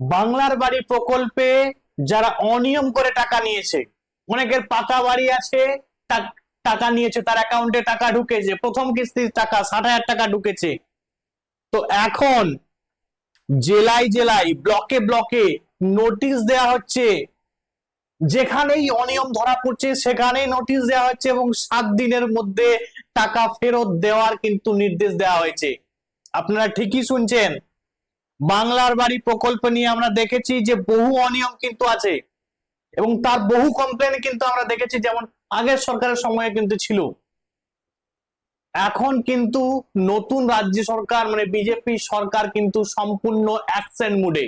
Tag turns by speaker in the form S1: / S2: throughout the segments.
S1: বাংলার বাড়ি প্রকল্পে যারা অনিয়ম করে টাকা নিয়েছে, অনেকের পাকা বাড়ি আছে, টাকা নিয়েছে, তার অ্যাকাউন্টে টাকা ঢুকেছে, প্রথম কিস্তির টাকা 60,000 টাকা ঢুকেছে। তো এখন জেলায় জেলায় ব্লকে ব্লকে নোটিশ দেয়া হচ্ছে, যেখানেই অনিয়ম ধরা পড়ছে সেখানেই নোটিশ দেওয়া হচ্ছে এবং 7 দিনের মধ্যে টাকা ফেরত দেওয়ার কিন্তু নির্দেশ দেওয়া হয়েছে। আপনারা ঠিকই শুনছেন, বাংলার বাড়ি প্রকল্প নিয়ে আমরা দেখেছি যে বহু অনিয়ম কিন্তু আছে এবং তার বহু কমপ্লেন কিন্তু আমরা দেখেছি, যেমন আগের সরকারের সময়ে কিন্তু ছিল। এখন কিন্তু নতুন রাজ্য সরকার মানে বিজেপি সরকার কিন্তু সম্পূর্ণ অ্যাকশন মুডে।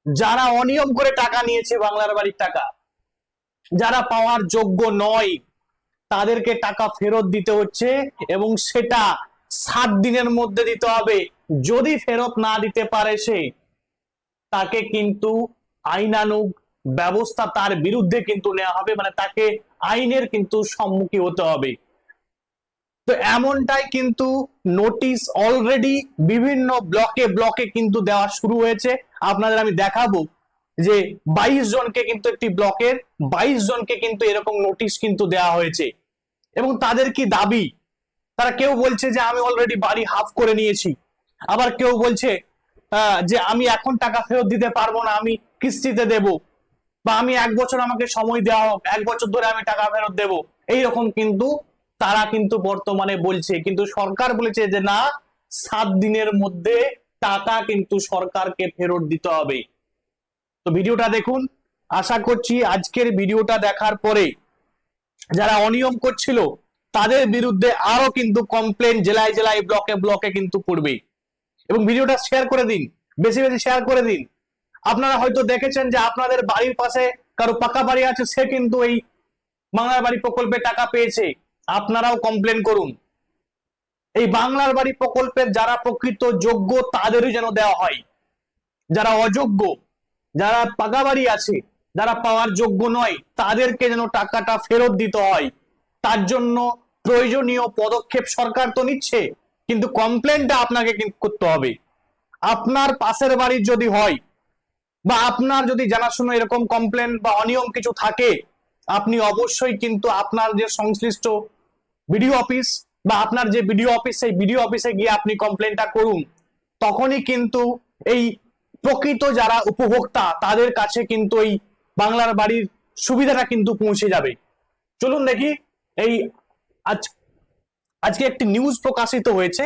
S1: যারা অনিয়ম করে টাকা নিয়েছে বাংলার বাড়ির টাকা, যারা পাওয়ার যোগ্য নয়, তাদেরকে টাকা ফেরত দিতে হচ্ছে এবং সেটা 7 দিনের মধ্যে দিতে হবে। যদি ফেরত না দিতে পারে সে, তাকে কিন্তু আইনানুগ ব্যবস্থা তার বিরুদ্ধে কিন্তু নেওয়া হবে, মানে তাকে আইনের কিন্তু সম্মুখীন হতে হবে। তো এমনটাই কিন্তু নোটিশ অলরেডি বিভিন্ন ব্লকে ব্লকে কিন্তু দেওয়া শুরু হয়েছে। আপনাদের আমি দেখাবো যে 22 জনকে কিন্তু একটি ব্লকের 22 জনকে কিন্তু এরকম নোটিশ কিন্তু দেওয়া হয়েছে। এবং তাদের কি দাবি, তারা কেউ বলছে যে আমি অলরেডি বাড়ি হাফ করে নিয়েছি, আবার কেউ বলছে যে আমি এখন টাকা ফেরত দিতে পারবো না, আমি কিস্তিতে দেব, বা আমি 1 বছর আমাকে সময় দেওয়া হোক, 1 বছর ধরে আমি টাকা ফেরত দেব। এইরকম কিন্তু তারা কিন্তু বর্তমানে বলছে, কিন্তু সরকার বলেছে যে না, 7 দিনের মধ্যে টাকা কিন্তু সরকারকে ফেরত দিতে হবে। তো ভিডিওটা দেখুন, আশা করছি আজকের ভিডিওটা দেখার পরে যারা অনিয়ম করছিল তাদের বিরুদ্ধে আরো কিন্তু কমপ্লেন জেলায় জেলায় ব্লকে ব্লকে কিন্তু পড়বে। এবং ভিডিওটা শেয়ার করে দিন, বেশি বেশি শেয়ার করে দিন। আপনারা হয়তো দেখেছেন যে আপনাদের বাড়ির পাশে কারো পাকা বাড়ি আছে, সে কিন্তু এই বাংলার বাড়ি প্রকল্পে টাকা পেয়েছে, আপনারাও কমপ্লেন করুন। এই বাংলার বাড়ি প্রকল্পের যারা প্রকৃত যোগ্য তাদেরই যেন দেওয়া হয়, যারা অযোগ্য, যারা পাকা বাড়ি আছে, যারা পাওয়ার যোগ্য নয়, তাদেরকে যেন টাকাটা ফেরত দিতে হয়। তার জন্য প্রয়োজনীয় পদক্ষেপ সরকার তো নিচ্ছে, কিন্তু কমপ্লেনটা আপনাকে করতে হবে। আপনার পাশের বাড়ির যদি হয় বা আপনার যদি জানাশোনা এরকম কমপ্লেন বা অনিয়ম কিছু থাকে, আপনি অবশ্যই কিন্তু আপনার যে সংশ্লিষ্ট বিডিও অফিস বা আপনার যে বিডিও অফিস, সেই বিডিও অফিসে গিয়ে আপনি কমপ্লেনটা করুন। তখনই কিন্তু এই প্রকৃত যারা উপভোক্তা তাদের কাছে কিন্তু এই বাংলার বাড়ির সুবিধাটা কিন্তু পৌঁছে যাবে। চলুন দেখি, এই আজ আজকে একটি নিউজ প্রকাশিত হয়েছে,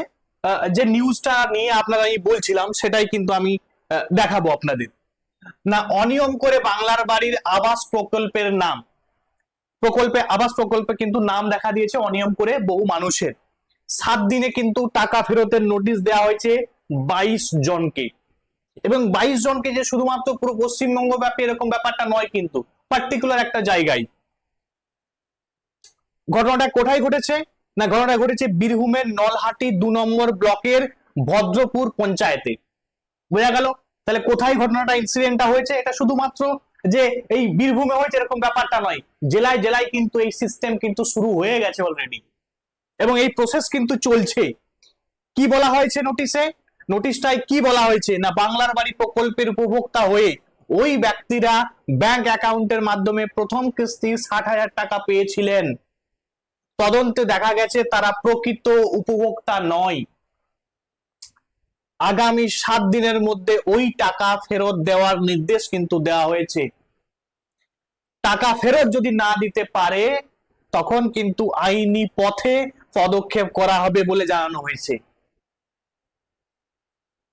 S1: যে নিউজটা নিয়ে আপনারা বলছিলাম সেটাই কিন্তু আমি দেখাবো আপনাদের। না, অনিয়ম করে বাংলার বাড়ির আবাস প্রকল্পের নাম, আবাস প্রকল্পে কিন্তু নাম দেখা দিয়েছে অনিয়ম করে বহু মানুষের। 7 দিনে কিন্তু টাকা ফেরতের নোটিশ দেওয়া হয়েছে 22 জনকে। এবং 22 জনকে যে শুধুমাত্র পুরো পশ্চিমবঙ্গ ব্যাপী এরকম ব্যাপারটা নয়, কিন্তু পার্টিকুলার একটা জায়গায়। ঘটনাটা কোথায় ঘটেছে? না, ঘটনাটা ঘটেছে বীরভূমের নলহাটি 2 নম্বর ব্লকের ভদ্রপুর পঞ্চায়েতে। বোঝা গেল তাহলে কোথায় ঘটনাটা ইনসিডেন্টটা হয়েছে। এটা শুধুমাত্র যে এই বীরভূমে হয়েছে এরকম ব্যাপারটা নয়, জেলায় জেলায় কিন্তু এই সিস্টেম কিন্তু শুরু হয়ে গেছে অলরেডি এবং এই প্রসেস কিন্তু চলছে। কি বলা হয়েছে নোটিশে? নোটিশটায় কি বলা হয়েছে? না, বাংলার বাড়ি প্রকল্পের উপভোক্তা হয়ে ওই ব্যক্তিরা ব্যাংক অ্যাকাউন্টের মাধ্যমে প্রথম কিস্তি 60,000 টাকা পেয়েছিলেন। তদন্তে দেখা গেছে তারা প্রকৃত উপভোক্তা নয়। আগামী 7 দিনের মধ্যে ওই টাকা ফেরত দেওয়ার নির্দেশ কিন্তু দেওয়া হয়েছে। টাকা ফেরত যদি না দিতে পারে তখন কিন্তু আইনি পথে পদক্ষেপ করা হবে বলে জানানো হয়েছে।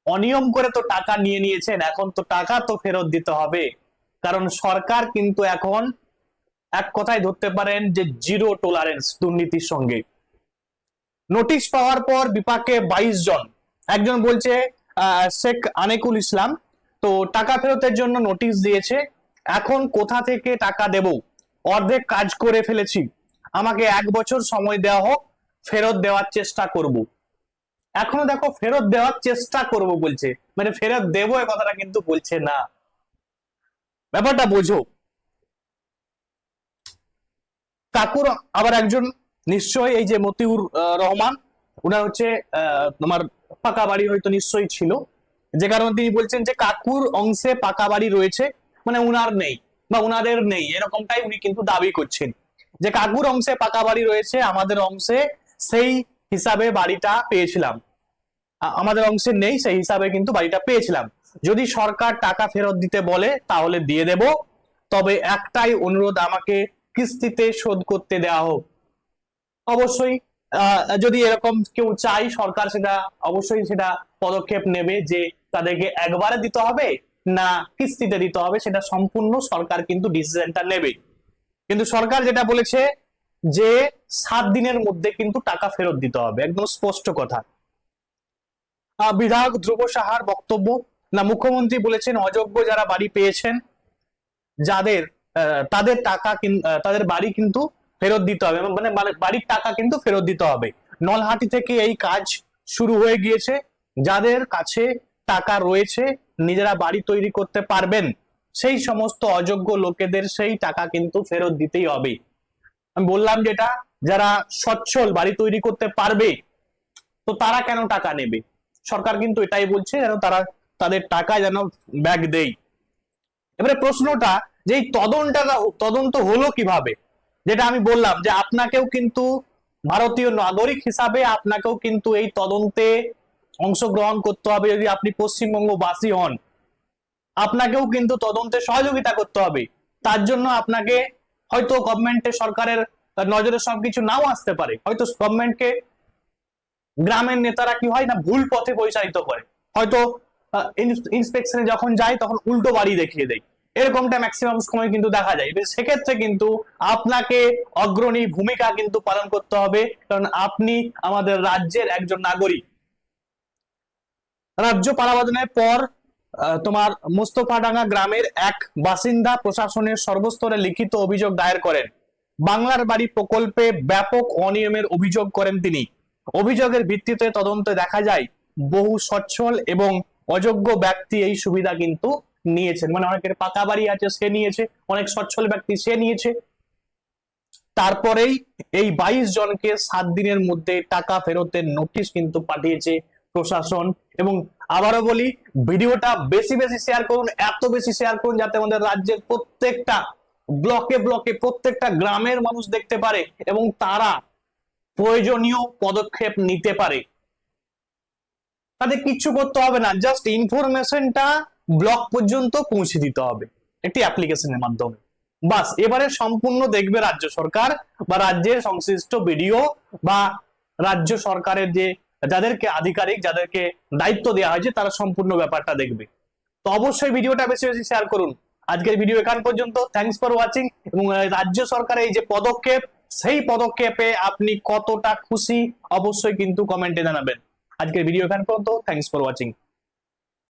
S1: অনিয়ম করে তো টাকা নিয়ে নিয়েছেন, এখন তো টাকা তো ফেরত দিতে হবে, কারণ সরকার কিন্তু এখন এক কথায় ধরতে পারেন যে জিরো টলারেন্স দুর্নীতির সঙ্গে। নোটিশ পাওয়ার পর বিপাকে 22 জন। একজন বলছে শেখ আনিকুল ইসলাম, তো টাকা ফেরতের জন্য নোটিশ দিয়েছে, এখন কোথা থেকে টাকা দেব, অর্ধেক কাজ করে ফেলেছি, আমাকে 1 বছর সময় দেওয়া হোক, ফেরত দেওয়ার চেষ্টা করব। এখনো দেখো ফেরত দেওয়ার চেষ্টা করব বলছে, মানে ফেরত দেবো এ কথাটা কিন্তু বলছে না। ব্যাপারটা বোঝো। কাকুর আবার একজন নিশ্চয়ই এই যে মতিউর রহমান, ওনার হচ্ছে তোমার পাকা বাড়ি হয়তো নিশ্চয়ই ছিল, যে কারণে তিনি বলছেন যে কাকুর অংশে পাকা বাড়ি রয়েছে, মানে উনার নেই বা উনাদের নেই, এরকমটাই উনি কিন্তু দাবি করছেন যে কাকুর অংশে পাকা বাড়ি রয়েছে, আমাদের অংশে সেই হিসাবে বাড়িটা পেয়েছিলাম, আমাদের অংশে নেই, সেই হিসাবে কিন্তু বাড়িটা পেয়েছিলাম। যদি সরকার টাকা ফেরত দিতে বলে তাহলে দিয়ে দেব, তবে একটাই অনুরোধ, আমাকে কিস্তিতে শোধ করতে দেওয়া হোক। অবশ্যই যদি এরকম কেউ চাই, সরকার সেটা অবশ্যই সেটা পদক্ষেপ নেবে যে তাদেরকে একবারে দিতে হবে না কিস্তিতে দিতে হবে, সেটা সম্পূর্ণ সরকার কিন্তু ডিসিশনটা নেবে। কিন্তু সরকার যেটা বলেছে যে 7 দিনের মধ্যে কিন্তু টাকা ফেরত দিতে হবে, একদম স্পষ্ট কথা। বিধায়ক ধ্রুব সাহার বক্তব্য, না মুখ্যমন্ত্রী বলেছেন অযোগ্য যারা বাড়ি পেয়েছেন, যাদের তাদের টাকা তাদের বাড়ি কিন্তু ফেরত দিতে হবে, মানে বাড়ির টাকা কিন্তু ফেরত দিতে হবে। নলহাটি থেকে এই কাজ শুরু হয়ে গিয়েছে, যাদের কাছে টাকা রয়েছে, নিজেরা বাড়ি তৈরি করতে পারবেন, সেই সমস্ত অযোগ্য লোকেদের সেই টাকা কিন্তু ফেরত দিতেই হবে। আমি বললাম যেটা, যারা সচ্ছল বাড়ি তৈরি করতে পারবে তো তারা কেন টাকা নেবে, সরকার কিন্তু এটাই বলছে যেন তারা তাদের টাকা যেন ব্যাক দেয়। এবারে প্রশ্নটা যে এই তদন্ত হলো কিভাবে, যেটা আমি বললাম যে আপনাকেও কিন্তু ভারতীয় নাগরিক হিসাবে আপনাকেও কিন্তু এই তদন্তে অংশগ্রহণ করতে হবে। যদি আপনি পশ্চিমবঙ্গবাসী হন, আপনাকেও কিন্তু তদন্তে সহযোগিতা করতে হবে। তার জন্য আপনাকে হয়তো গভর্নমেন্টের সরকারের নজরে সবকিছু নাও আসতে পারে, হয়তো গভর্নমেন্টকে গ্রামের নেতারা কি হয় না ভুল পথে পরিচালিত করে, হয়তো ইন্সপেকশনে যখন যায় তখন উল্টো বাড়ি দেখিয়ে দেয়, এরকমটা ম্যাক্সিমাম সময় কিন্তু দেখা যায়। সেক্ষেত্রে কিন্তু আপনাকে অগ্রণী ভূমিকা কিন্তু পালন করতে হবে, কারণ আপনি আমাদের রাজ্যের একজন নাগরিক। রাজ্য পালাবদনের পর তোমার মোস্তফাডাঙ্গা গ্রামের এক বাসিন্দা প্রশাসনের সর্বস্তরে লিখিত অভিযোগ দায়ের করেন। বাংলার বাড়ি প্রকল্পে ব্যাপক অনিয়মের অভিযোগ করেন তিনি। অভিযোগের ভিত্তিতে তদন্তে দেখা যায় বহু সচ্ছল এবং অযোগ্য ব্যক্তি এই সুবিধা কিন্তু নিয়েছেন, মানে অনেকের পাকা বাড়ি আছে সে নিয়েছে, অনেক সচ্ছল ব্যক্তি সে নিয়েছে। তারপরেই এই 22 জনকে 7 দিনের মধ্যে টাকা ফেরতের নোটিশ কিন্তু পাঠিয়েছে প্রশাসন। এবং আবারও বলি, ভিডিওটা বেশি বেশি শেয়ার করুন, এত বেশি শেয়ার করুন যাতে আমাদের রাজ্যের প্রত্যেকটা ব্লকে ব্লকে প্রত্যেকটা গ্রামের মানুষ দেখতে পারে এবং তারা প্রয়োজনীয় পদক্ষেপ নিতে পারে। তাদের কিচ্ছু করতে হবে না, জাস্ট ইনফরমেশনটা ব্লক পর্যন্ত পৌঁছে দিতে হবে একটি অ্যাপ্লিকেশনের মাধ্যমে, বাস। এবারে সম্পূর্ণ দেখবে রাজ্য সরকার বা রাজ্যের সংশ্লিষ্ট বিডিও বা রাজ্য সরকারের যে যাদেরকে আধিকারিক, যাদেরকে দায়িত্ব দেওয়া হয়েছে, তারা সম্পূর্ণ ব্যাপারটা দেখবে। তো অবশ্যই ভিডিওটা বেশি বেশি শেয়ার করুন। আজকের ভিডিও এখান পর্যন্ত, থ্যাঙ্কস ফর ওয়াচিং। এবং রাজ্য সরকারের এই যে পদক্ষেপ, সেই পদক্ষেপে আপনি কতটা খুশি অবশ্যই কিন্তু কমেন্টে জানাবেন। আজকের ভিডিও এখান পর্যন্ত, থ্যাঙ্কস ফর ওয়াচিং।